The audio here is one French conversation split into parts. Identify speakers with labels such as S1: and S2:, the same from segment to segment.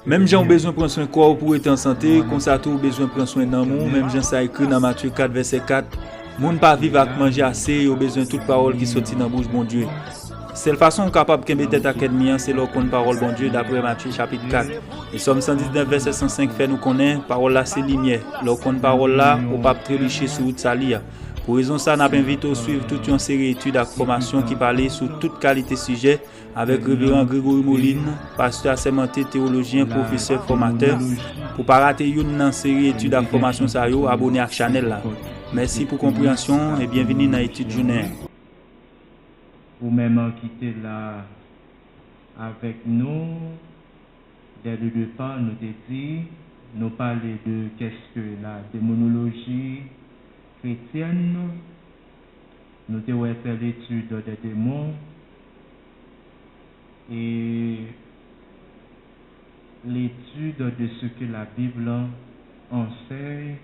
S1: Même j'ai besoin de prendre soin corps pour être en santé, comme ça tout besoin de prendre soin d'amour, même j'ai ça écrit dans Matthieu 4 verset 4. Moun pas vivre avec manger assez, yo besoin de toute parole qui sortit dans bouche bon Dieu. Seule façon capable de tête à quelqu'un, c'est leur connaître parole bon Dieu d'après Matthieu chapitre 4. Et Somme 119 verset 105 fait nous connaître parole là c'est lumière. Leur connaître parole là, ou pas trélicher sur route salia. Pour raison ça, n'a invité à suivre toute une série d'études et formations qui parlaient sur toute qualité sujet avec révérend Grégory Moline, pasteur assermenté, théologien, professeur, formateur. Pour pas rater une série d'études et formations, abonnez à la chaîne là. Merci pour compréhension et bienvenue dans l'étude journée.
S2: Ou même quitter là avec nous, dès le départ, nous dit, nous parler de qu'est-ce que la démonologie chrétienne, nous devons faire l'étude des démons et l'étude de ce que la Bible enseigne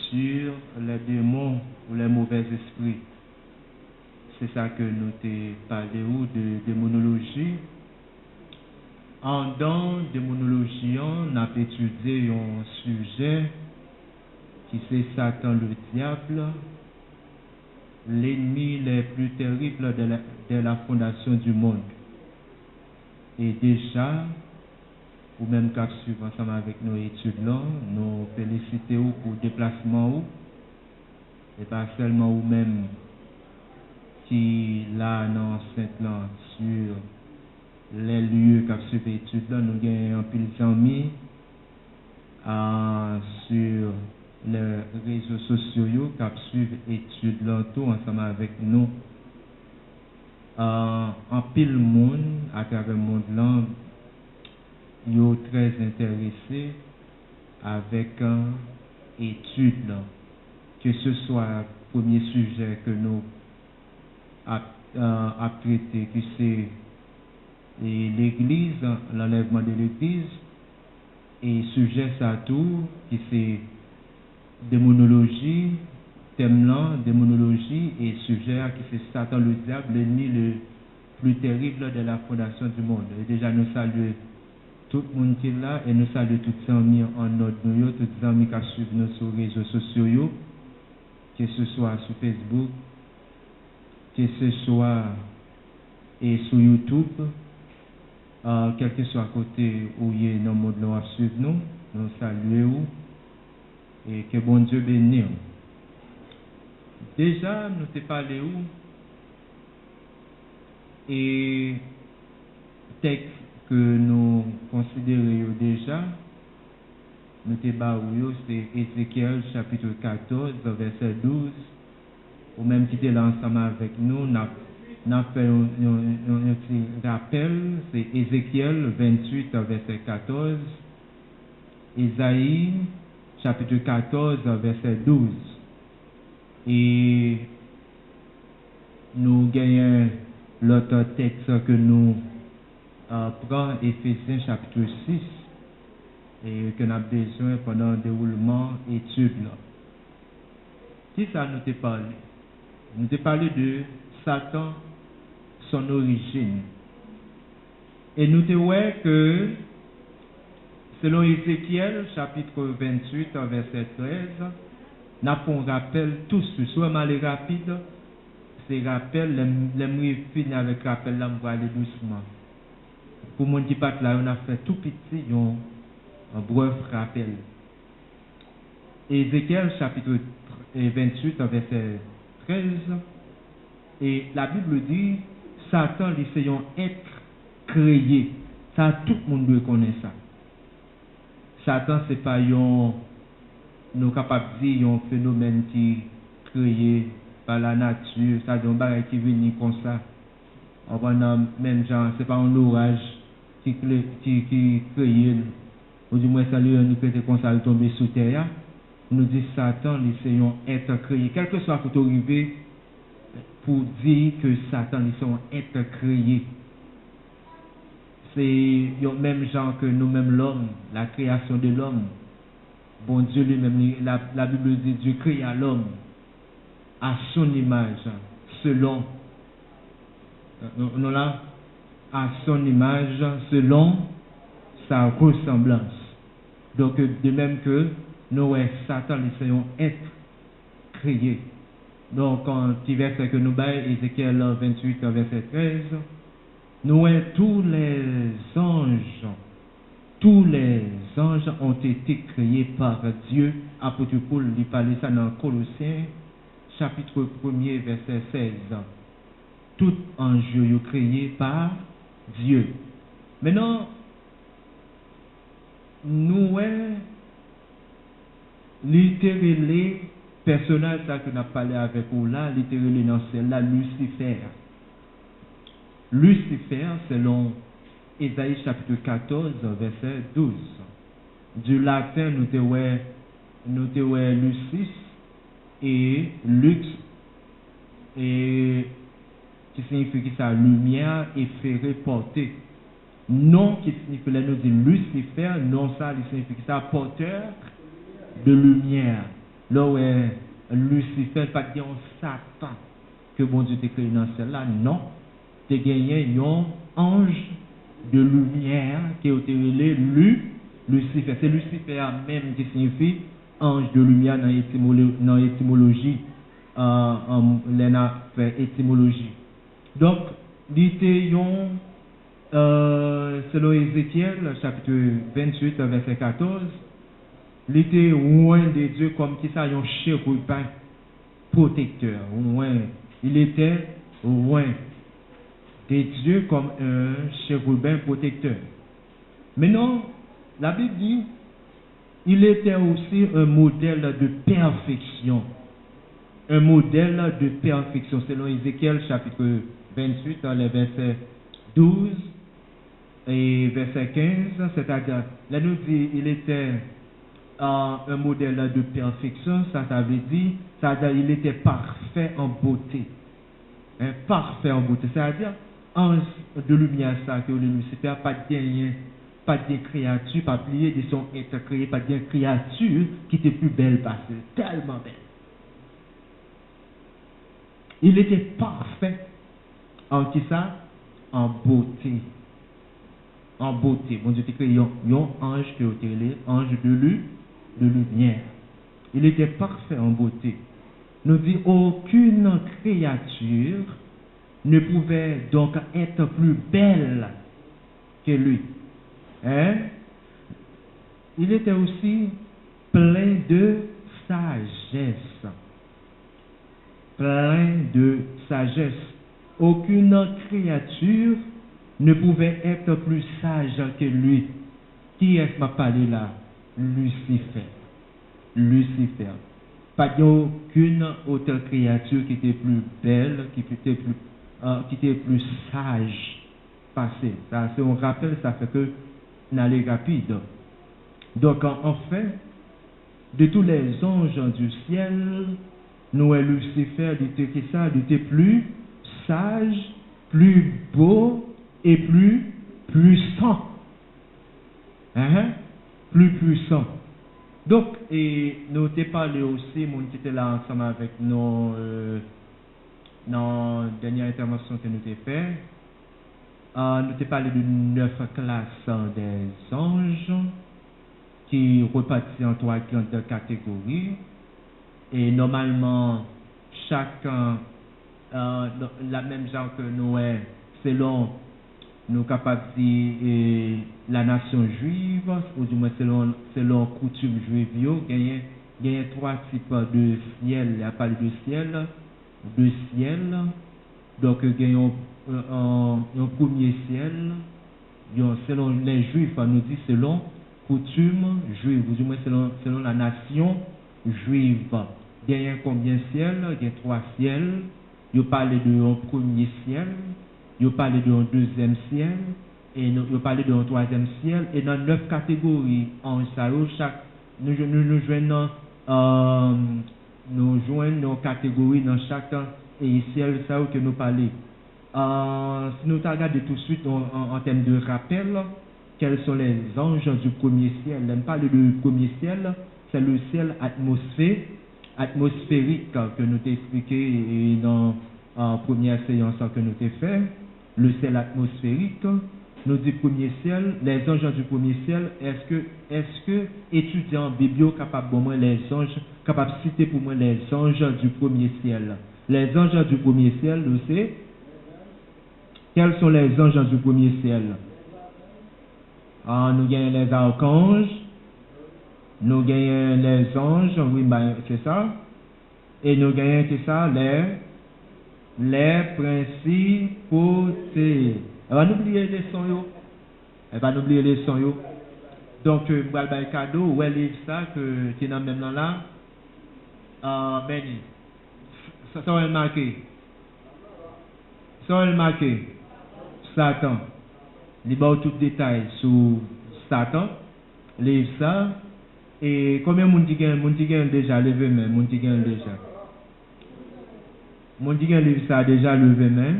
S2: sur les démons ou les mauvais esprits. C'est ça que nous t'ai parlé de démonologie. En dans démonologie, on a étudié un sujet qui c'est Satan le diable, l'ennemi le plus terrible de la fondation du monde. Et déjà, ou même qu'à suivre ensemble avec nos études là, nous félicitons pour le déplacement et pas seulement ou même qui là dans cette là sur les lieux qu'a suivi études là, nous gagnons un pile d'amis sur les réseaux sociaux qui suivent études là tout ensemble avec nous. En pile monde à travers le monde là, ils sont très intéressés avec études là, que ce soit le premier sujet que nous a traité, qui c'est l'Église, l'enlèvement de l'Église, et sujet ça tout, qui c'est démonologie, thème là, démonologie, et sujet qui c'est Satan le diable, l'ennemi le plus terrible de la fondation du monde. Et déjà nous saluons tout le monde qui est là, et nous saluons tous les amis en notre nous, tous les amis qui suivent nous sur les réseaux sociaux, que ce soit sur Facebook, que ce soit et sur YouTube, quel que soit côté où il y a dans le monde à suivre nous saluons et que bon Dieu bénisse. Déjà, nous t'ai parlé où et texte que nous considérons déjà, nous t'ai parlé c'est Ézéchiel chapitre 14 verset 12, ou même qui était là ensemble avec nous, n'a fait un petit rappel, c'est Ézéchiel 28 verset 14, Isaïe chapitre 14 verset 12. Et nous gagnons l'autre texte que nous prenons, Éphésiens chapitre 6, et que nous avons besoin pendant le déroulement étude là. Qui ça nous t'a parlé? Nous t'a parlé de Satan, son origine. Et nous te voyons que, selon Ézéchiel, chapitre 28, verset 13, nous avons un rappel tous, soit mal et rapide, c'est rappel, les finir avec rappel, là, on va aller doucement. Pour mon petit pat là, on a fait tout petit, un bref rappel. Ézéchiel, chapitre 28, verset 13, et la Bible dit, Satan, c'est un être créé. Ça, tout le monde doit connaître ça. Satan, c'est pas un, nous capables de dire, un phénomène qui est créé par la nature. Ça, c'est un bagage qui vient comme ça. On va même genre, c'est pas un orage qui est créé. Ou du moins, ça lui nous peut comme ça, tomber sous terre. Nous dit Satan, c'est un être créé. Quel que soit côté arrivé, pour dire que Satan est un être créé. C'est le même genre que nous-mêmes l'homme, la création de l'homme. Bon Dieu lui-même, la Bible dit Dieu créa l'homme à son image, selon, nous là, à son image, selon sa ressemblance. Donc, de même que nous, Satan, c'est un être créé. Donc, en petit verset que nous baillons, Ézéchiel 28, verset 13, nous, tous les anges ont été créés par Dieu. Apôtre Paul lui parlait ça dans Colossiens, chapitre 1er, verset 16. Tout ange est créé par Dieu. Maintenant, nous, littéralement, personnage que nous avons parlé avec vous là, littéralement dans celle-là, Lucifer. Lucifer, selon Ésaïe chapitre 14, verset 12. Du latin, nous avons Lucis et Lux, et qui signifie que ça, lumière efférée portée. Non, qui signifie, là, nous dit Lucifer, non, ça, il signifie que ça, porteur de lumière. Là où Lucifer, pas dire Satan, que bon Dieu t'a créé dans celle-là, non. T'es gagné un ange de lumière qui est appelé Lucifer. C'est Lucifer même qui signifie ange de lumière dans l'étymologie, étymologie. Donc, selon Ézéchiel, chapitre 28, verset 14, il était loin de Dieu comme qui ça, un chérubin protecteur. Il était loin de Dieu comme un chérubin protecteur. Maintenant, la Bible dit, il était aussi un modèle de perfection. Un modèle de perfection, selon Ézéchiel, chapitre 28, les versets 12 et verset 15, c'est-à-dire, là nous dit, il était un modèle de perfection, ça veut dire, il était parfait en beauté. Parfait en beauté, c'est-à-dire, ange de lumière, ça, que le Lucifer, pas de créature, pas plié de son être créé, pas de créature qui était plus belle parce que tellement belle. Il était parfait en qui ça? En beauté. En beauté. Bon Dieu t'a créé un ange qui est appelé ange de lumière. Il était parfait en beauté. Nous dit aucune créature ne pouvait donc être plus belle que lui. Il était aussi plein de sagesse. Plein de sagesse. Aucune créature ne pouvait être plus sage que lui. Qui est-ce qui m'a parlé là? Lucifer. Lucifer. Pas d'aucune autre créature qui était plus belle, qui était plus sage. Passé. Ça, c'est un rappel, ça fait que n'allez rapide. Donc, en fait, de tous les anges du ciel, nous, Lucifer, il était plus sage, plus beau et plus puissant. Plus puissant. Donc, et nous t'ai parlé aussi, mon qui était là ensemble avec nous, dans la dernière intervention que nous t'ai fait. Nous t'ai parlé de 9 classes des anges qui repartissent en 3 grandes catégories. Et normalement, chacun, la même genre que nous, selon nous capables de dire la nation juive, ou du moins selon coutume juive, il y a 3 types de ciel. Il y a parlé de ciel, donc il y a un premier ciel, selon les juifs, nous dit selon coutume juive, ou du moins selon la nation juive. Il y a combien de ciel? Il y a 3 ciels. Il parle d'un premier ciel, il parle d'un deuxième ciel, et il parle d'un troisième ciel, et dans 9 catégories en chaque nous joignons nos catégories dans chaque ciel ça que nous parlons. Si nous regardons tout de suite en termes de rappel, quels sont les anges du premier ciel? On parle du premier ciel, c'est le ciel atmosphérique que nous t'ai expliqué dans la première séance que nous t'ai fait. Le ciel atmosphérique, nous dit premier ciel, les anges du premier ciel, est-ce que étudiant biblio capable pour moi les anges, capable de citer pour moi les anges du premier ciel? Les anges du premier ciel, nous savez, quels sont les anges du premier ciel? Nous gagnons les archanges, nous gagnons les anges, oui, ben, c'est ça. Et nous gagnons, c'est ça, les principautés. Elle va n'oublier les sons, yo. Elle va n'oublier les sons, yo. Donc, je vais le cadeau, ou elle livre ça, que tu es dans le même là. Benny. Ça va le marquer. Ça va le marquer. Satan. Il y a tout détail sur Satan. Livre ça. Et combien de monde qui gagne déjà levé main? Monde qui gagne déjà. Monde qui gagne livre ça déjà levé main.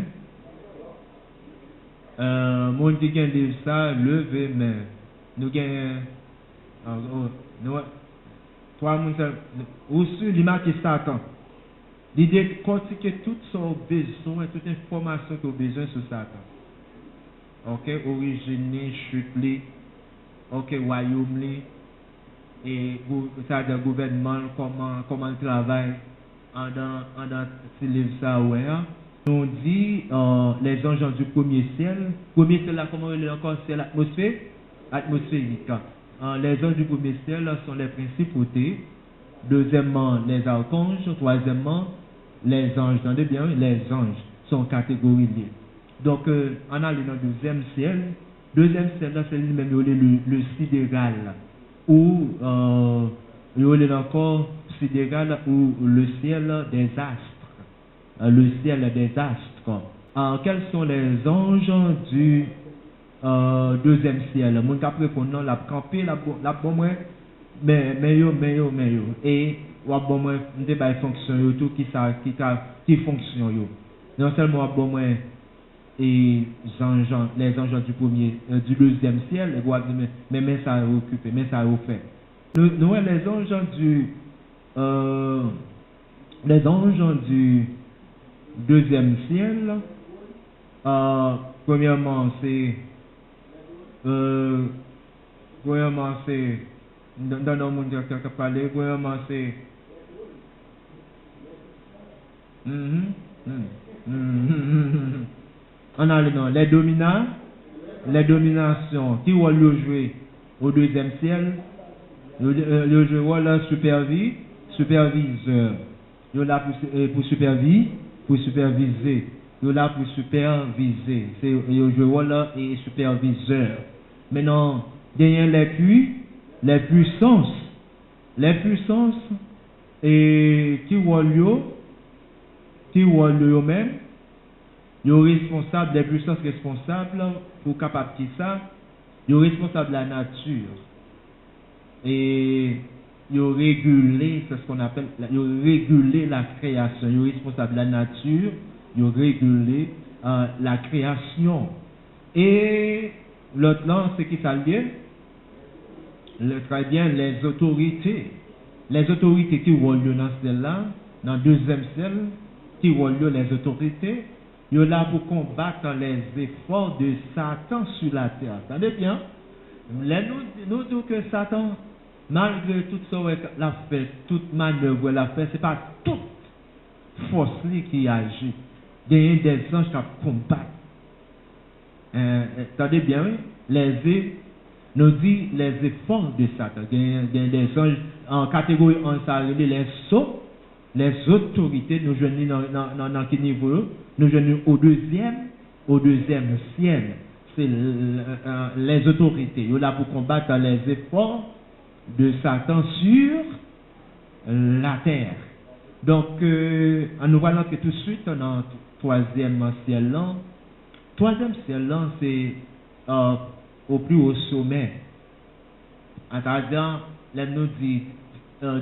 S2: Monde qui gagne livre ça levé main. Nous gagnons. Trois monde ou sur l'image Satan. L'idée de cortiquer tout son besoin, toute information que besoin sur Satan. Ok, origine, chute, ok, royaume, et ça de gouvernement, comment il travaille, en ce livre ça, ouais. On dit les anges du premier ciel. Premier ciel, là, comment il est encore? C'est l'atmosphère atmosphérique. Les anges du premier ciel sont les principautés. Deuxièmement, les archanges. Troisièmement, les anges. Entendez bien, les anges sont catégorisés. Donc, on a le deuxième ciel. Deuxième ciel, là, c'est lui-même le sidéral. Ou, il y a encore sidéral ou le ciel des astres. Le ciel des astres. Quels sont les anges du deuxième ciel? Mon cap répondant, la campé, la bonne, mais yo. Et, la bonne, des fonctions, tout qui fonctionne, yo. Non seulement la bonne, et les anges du deuxième ciel, mais ça a occupé, mais ça a offert. Nous, les anges du deuxième ciel, premièrement, c'est dans le monde qui a parlé, premièrement, c'est on a les dominations qui vont le jouer au deuxième ciel, le jouer le superviseur. Il est là pour superviser, il est là pour superviser. C'est le joueur là et superviseur. Maintenant, il y a les puissances et qui vont le même. Ils sont responsables, les puissances responsables pour capable de ça. Ils sont responsables de la nature. Et ils ont régulé, c'est ce qu'on appelle, ils ont régulé la création. Ils sont responsables de la nature. Ils ont régulé la création. Et l'autre là, c'est qui ça vient? Très bien, les autorités. Les autorités qui vont dans celle-là, dans le deuxième ciel, qui vont les autorités. Ils sont là pour combattre les efforts de Satan sur la terre. Attendez bien. Nous disons que Satan, malgré tout ce qu'il a fait, toute manœuvre qu'il a fait, ce n'est pas toute force qui agit. Il y a des anges qui combattent. Attendez bien, nous dit les efforts de Satan. Il y a des anges en catégorie, on s'arrête les autorités, nous joignons dans quel niveau? Nous joignons au deuxième ciel. C'est les autorités. Ils sont là pour combattre les efforts de Satan sur la terre. Donc, nous voyons que tout de suite, dans le troisième ciel là. Troisième ciel là, c'est au plus haut sommet. C'est-à-dire, là, nous dit,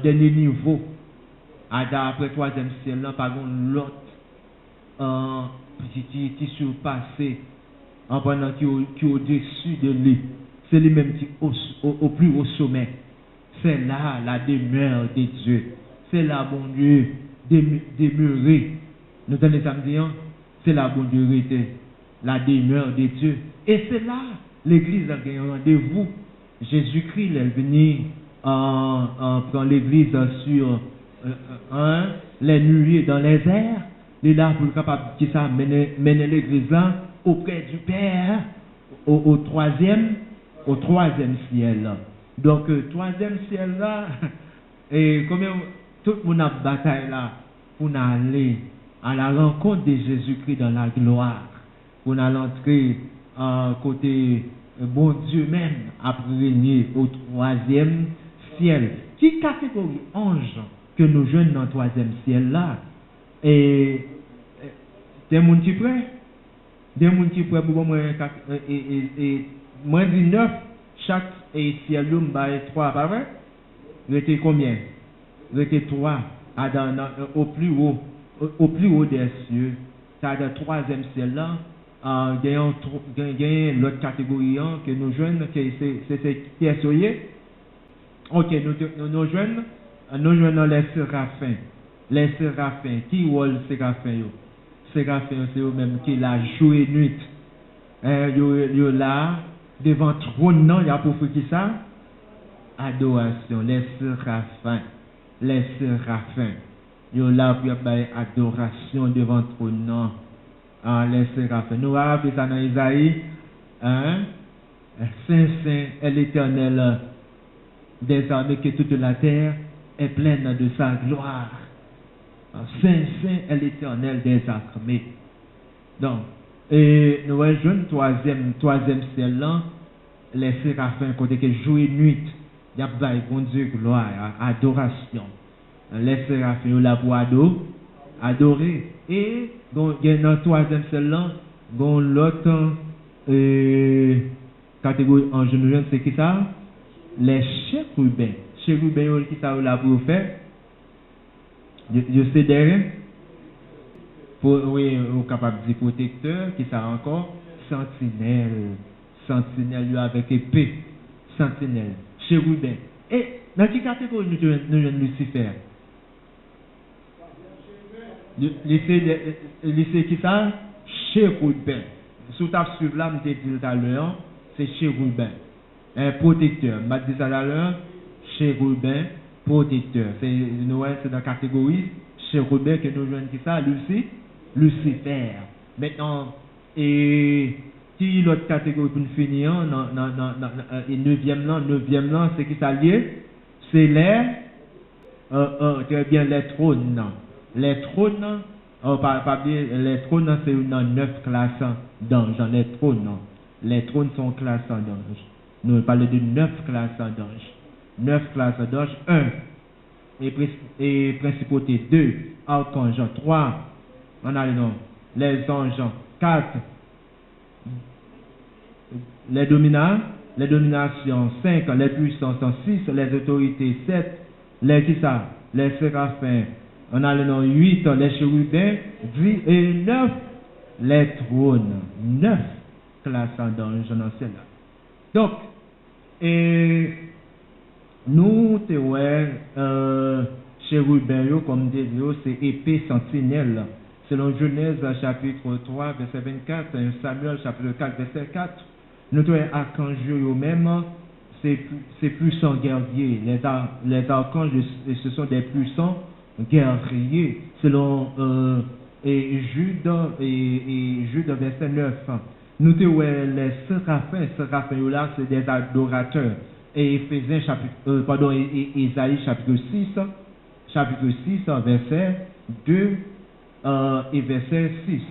S2: dernier niveau. Après troisième ciel là, par contre, l'autre qui surpassé pendant qui au-dessus de lui, c'est lui-même qui au plus haut sommet. C'est là la demeure de Dieu. C'est là bon Dieu demeuré. Nous tenons samedi, c'est là bon Dieu était la demeure de Dieu. Et c'est là, l'église a gagné un rendez-vous. Jésus-Christ est venu prendre l'église sur les nuées dans les airs. Il est là pour capable de mener l'église là auprès du Père au troisième ciel. Donc, troisième ciel là, et comme tout le monde a bataille là pour aller à la rencontre de Jésus-Christ dans la gloire, pour aller entrer côté bon Dieu même à régner au troisième ciel. Qui catégorie ange que nous jeunes dans le troisième ciel là? Et des gens qui prêts? Des gens qui prêts pour moi moins 19 chaque ciel nous bail 3 pas vrai? C'était combien? C'était 3 au plus haut des cieux. Ça dans le troisième ciel là. Il y a l'autre catégorie que nous jeunes, c'est qui est soyez. Ok, nous jeunes dans les séraphins. Les séraphins, qui sont les séraphins? Séraphins, c'est eux-mêmes qui la joué nuit. Yo là, devant trône, il y a pour faire qui ça? Adoration, les séraphins. Les séraphins. Yo là pour faire adoration devant trône. Les séraphins. Nous avons ça dans Isaïe. Saint, Saint est l'Éternel des armées, que toute la terre est pleine de sa gloire. Saint, Saint est l'Éternel des armées. Donc, et nous rejoignons troisième ciel là, les séraphins, côté que jour et nuit, il y a bon Dieu gloire, adoration. Les séraphins là pour adorer. Et donc, il y a dans le troisième ciel là, dans l'autre catégorie en général, c'est qui ça? Les chérubins. Chérubins, qui ça là pour faire? Je sais derrière. Oui, capable de dire protecteur, qui ça encore? Sentinelle. Sentinelle avec épée. Sentinelle. Chérubin. Et dans quelle catégorie nous jeunes Lucifer? Lycée qui ça? Chérubin. Sous ta suivre là, je t'ai dit tout à l'heure, c'est chérubin. Un protecteur. Je t'ai dit tout à l'heure, chérubin, protecteur. C'est dans la catégorie chérubin que nous jouons qui ça? Lucifer. Maintenant, et si l'autre catégorie pour nous finir, et neuvième là, c'est qui ça lié? C'est très bien, les trônes. Les trônes, les trônes, c'est une 9 classes d'anges. Les trônes sont classes d'anges. Nous parlons de 9 classes d'anges. 9 classes d'anges. 1. Et principauté. 2. Archange. 3. On a le nom. Les anges. 4. Les dominations. 5. Les puissances. 6. Les autorités. 7. Les séraphins. On a le nom 8, les chérubins, 10 et 9, les trônes. 9 classes d'anges dans celle-là. Donc, et nous, chérubins, comme dit, c'est épée sentinelle. Selon Genèse chapitre 3, verset 24, Samuel chapitre 4, verset 4, nous avons archanges eux-mêmes, c'est puissants guerriers. Les archanges, ce sont des puissants guerriers, selon Jude verset 9. Nous avons les séraphins là, c'est des adorateurs. Et Éphésiens Isaïe chapitre 6, verset 2 et verset 6.